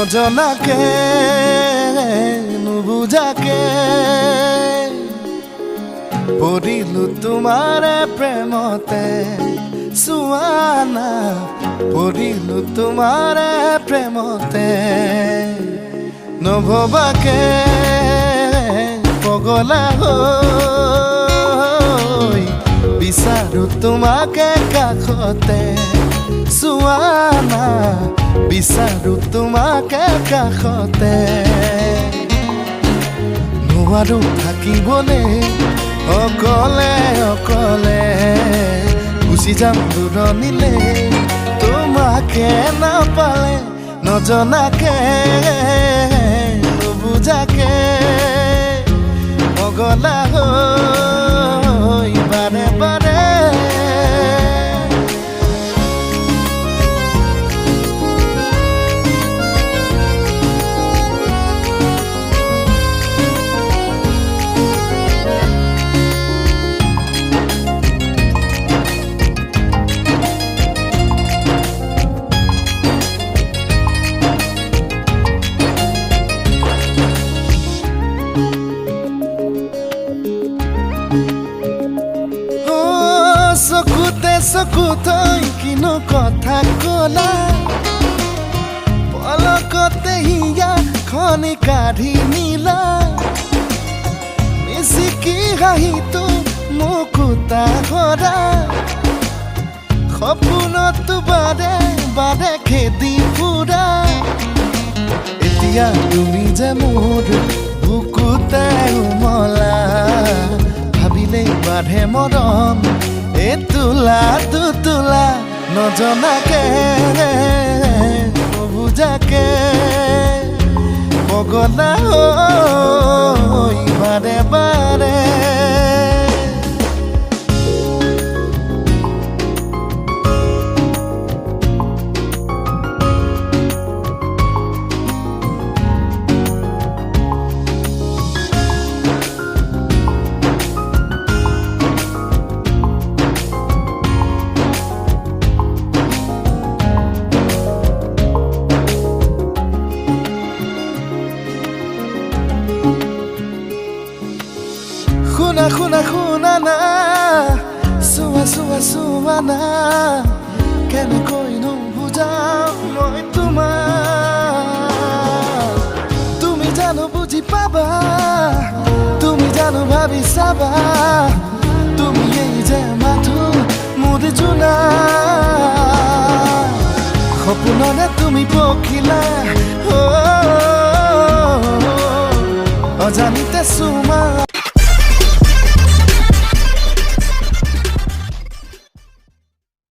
নজনাকে নুবুজাকে পৰিলো তোমাৰে প্ৰেমতে সুৱানা পৰিলো তোমাৰে প্ৰেমতে নভবাকে পগলা হৈ বিচাৰো তোমাকে কাষতে সুৱানা বিচাৰো তোমাকে কাষতে নোৱাৰো থাকিবলৈ অকলে অকলে গুচি যাম দূৰণিলে তোমাকে নাপালে নজনাকে নুবুজাকে পগলা হৈ বাৰে বাৰে চকুতৈ কিনো কথা কলা পলকতে হিয়া খনি কাঢ়ি নিলা মিচিকি হাঁহিটো মুকুতা কৰা সপোনত বাৰে বাৰে খেদি ফুৰা এতিয়া তুমি যে মোৰ বুকুতে উমলা ভাবিলেই বাঢ়ে মৰম তোলা তুতোলা নজনাকে নুবুজাকে পগলা হৈ বাৰে বাৰে শুনা শুনা না চোৱা না কেনেকৈ নুবুজাও মই তোমাক তুমি জানো বুজি পাবা তুমি জানো ভাবি চাবা তুমি এই যে মাথো মোৰ জোনা সপোনৰে তুমি পখিলা অজানিতে